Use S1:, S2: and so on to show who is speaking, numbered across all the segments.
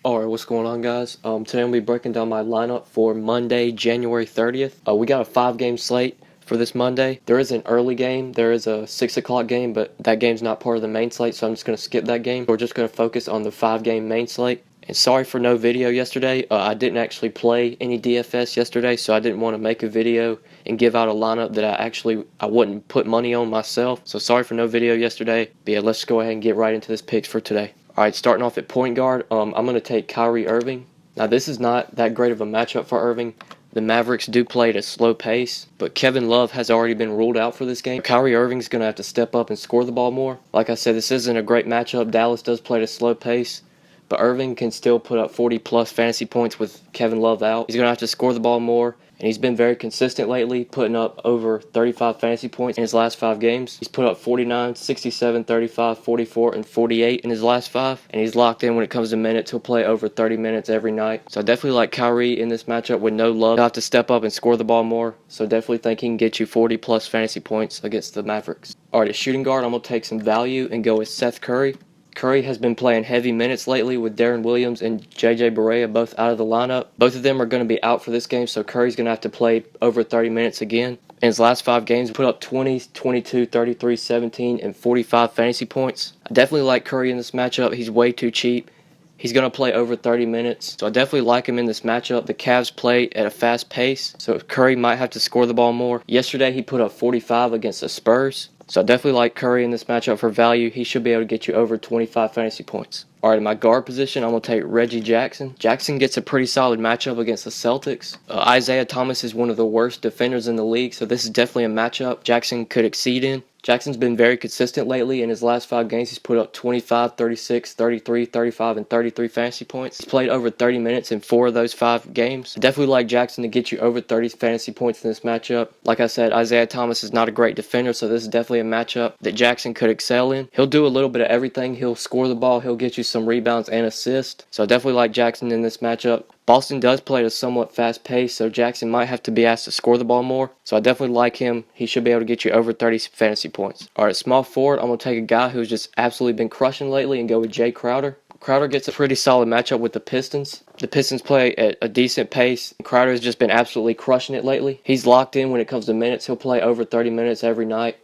S1: Alright, what's going on, guys? Today I'm going to be breaking down my lineup for Monday, January 30th. We got a 5-game slate for this Monday. There is an early game. There is a 6 o'clock game, but that game's not part of the main slate, so I'm just going to skip that game. We're just going to focus on the 5-game main slate. And sorry for no video yesterday. I didn't actually play any DFS yesterday, so I didn't want to make a video and give out a lineup that I wouldn't put money on myself. So sorry for no video yesterday. But yeah, let's go ahead and get right into this picks for today. Alright, starting off at point guard, I'm going to take Kyrie Irving. Now, this is not that great of a matchup for Irving. The Mavericks do play at a slow pace, but Kevin Love has already been ruled out for this game. Kyrie Irving's going to have to step up and score the ball more. Like I said, this isn't a great matchup. Dallas does play at a slow pace, but Irving can still put up 40-plus fantasy points with Kevin Love out. He's going to have to score the ball more. And he's been very consistent lately, putting up over 35 fantasy points in his last 5 games. He's put up 49, 67, 35, 44, and 48 in his last 5. And he's locked in when it comes to minutes. He'll play over 30 minutes every night. So I definitely like Kyrie in this matchup with no Love. He'll have to step up and score the ball more. So definitely think he can get you 40-plus fantasy points against the Mavericks. Alright, at shooting guard, I'm going to take some value and go with Seth Curry. Curry has been playing heavy minutes lately with Darren Williams and JJ Barea both out of the lineup. Both of them are going to be out for this game, so Curry's going to have to play over 30 minutes again. In his last 5 games, put up 20, 22, 33, 17, and 45 fantasy points. I definitely like Curry in this matchup. He's way too cheap. He's going to play over 30 minutes, so I definitely like him in this matchup. The Cavs play at a fast pace, so Curry might have to score the ball more. Yesterday, he put up 45 against the Spurs. So I definitely like Curry in this matchup for value. He should be able to get you over 25 fantasy points. Alright, in my guard position, I'm going to take Reggie Jackson. Jackson gets a pretty solid matchup against the Celtics. Isaiah Thomas is one of the worst defenders in the league, so this is definitely a matchup Jackson could exceed in. Jackson's been very consistent lately. In his last 5 games, he's put up 25, 36, 33, 35, and 33 fantasy points. He's played over 30 minutes in 4 of those 5 games. I definitely like Jackson to get you over 30 fantasy points in this matchup. Like I said, Isaiah Thomas is not a great defender, so this is definitely a matchup that Jackson could excel in. He'll do a little bit of everything. He'll score the ball. He'll get you some rebounds and assists. So I definitely like Jackson in this matchup. Boston does play at a somewhat fast pace, so Jackson might have to be asked to score the ball more. So I definitely like him. He should be able to get you over 30 fantasy points. Alright, small forward, I'm going to take a guy who's just absolutely been crushing lately and go with Jae Crowder. Crowder gets a pretty solid matchup with the Pistons. The Pistons play at a decent pace. Crowder has just been absolutely crushing it lately. He's locked in when it comes to minutes. He'll play over 30 minutes every night.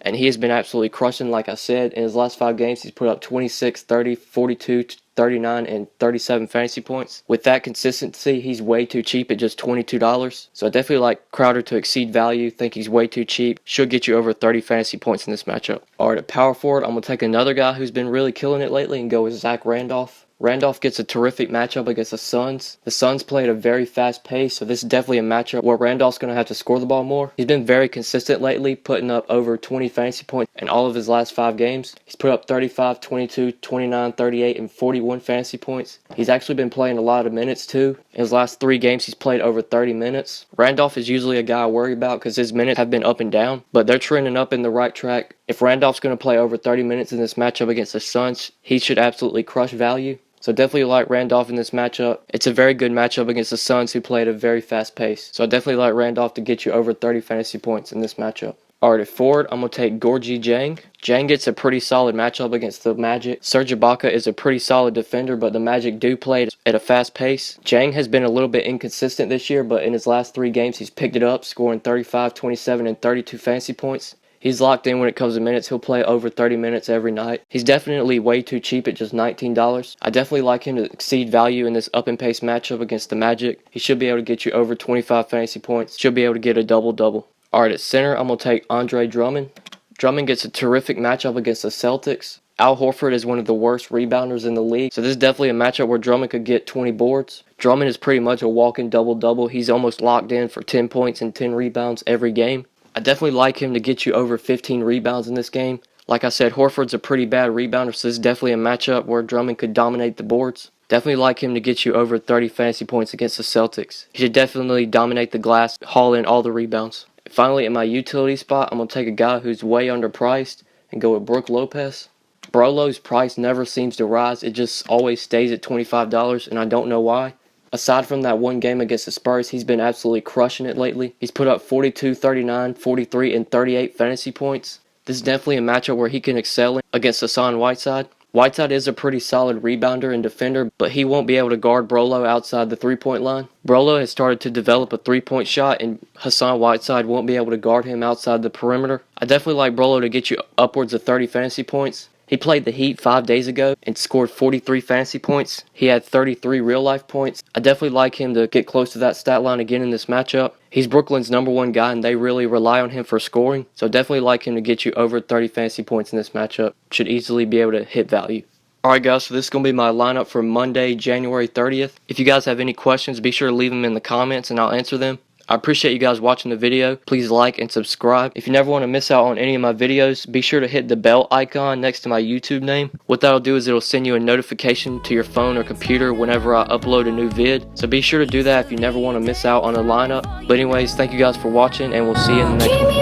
S1: And he has been absolutely crushing, like I said. In his last 5 games, he's put up 26, 30, 42, 39, and 37 fantasy points. With that consistency, he's way too cheap at just $22. So I definitely like Crowder to exceed value. Think he's way too cheap. Should get you over 30 fantasy points in this matchup. Alright, at power forward, I'm going to take another guy who's been really killing it lately and go with Zach Randolph. Randolph gets a terrific matchup against the Suns. The Suns play at a very fast pace, so this is definitely a matchup where Randolph's going to have to score the ball more. He's been very consistent lately, putting up over 20 fantasy points in all of his last 5 games. He's put up 35, 22, 29, 38, and 41 fantasy points. He's actually been playing a lot of minutes too. In his last 3 games, he's played over 30 minutes. Randolph is usually a guy I worry about because his minutes have been up and down, but they're trending up in the right track. If Randolph's going to play over 30 minutes in this matchup against the Suns, he should absolutely crush value. So definitely like Randolph in this matchup. It's a very good matchup against the Suns who play at a very fast pace. So I definitely like Randolph to get you over 30 fantasy points in this matchup. Alright, at forward, I'm going to take Gorgie Jang. Jang gets a pretty solid matchup against the Magic. Serge Ibaka is a pretty solid defender, but the Magic do play at a fast pace. Jang has been a little bit inconsistent this year, but in his last 3 games, he's picked it up, scoring 35, 27, and 32 fantasy points. He's locked in when it comes to minutes. He'll play over 30 minutes every night. He's definitely way too cheap at just $19. I definitely like him to exceed value in this up and pace matchup against the Magic. He should be able to get you over 25 fantasy points. Should be able to get a double-double. Alright, at center, I'm going to take Andre Drummond. Drummond gets a terrific matchup against the Celtics. Al Horford is one of the worst rebounders in the league, so this is definitely a matchup where Drummond could get 20 boards. Drummond is pretty much a walk-in double-double. He's almost locked in for 10 points and 10 rebounds every game. I definitely like him to get you over 15 rebounds in this game. Like I said, Horford's a pretty bad rebounder, so this is definitely a matchup where Drummond could dominate the boards. Definitely like him to get you over 30 fantasy points against the Celtics. He should definitely dominate the glass, haul in all the rebounds. Finally, in my utility spot, I'm going to take a guy who's way underpriced and go with Brook Lopez. Brolo's price never seems to rise. It just always stays at $25, and I don't know why. Aside from that one game against the Spurs, he's been absolutely crushing it lately. He's put up 42, 39, 43, and 38 fantasy points. This is definitely a matchup where he can excel against Hassan Whiteside. Whiteside is a pretty solid rebounder and defender, but he won't be able to guard Brolo outside the three-point line. Brolo has started to develop a three-point shot, and Hassan Whiteside won't be able to guard him outside the perimeter. I definitely like Brolo to get you upwards of 30 fantasy points. He played the Heat 5 days ago and scored 43 fantasy points. He had 33 real-life points. I definitely like him to get close to that stat line again in this matchup. He's Brooklyn's #1 guy, and they really rely on him for scoring. So definitely like him to get you over 30 fantasy points in this matchup. Should easily be able to hit value. Alright guys, so this is going to be my lineup for Monday, January 30th. If you guys have any questions, be sure to leave them in the comments and I'll answer them. I appreciate you guys watching the video. Please like and subscribe. If you never want to miss out on any of my videos, be sure to hit the bell icon next to my YouTube name. What that'll do is it'll send you a notification to your phone or computer whenever I upload a new vid. So be sure to do that if you never want to miss out on a lineup. But anyways, thank you guys for watching and we'll see you in the next one.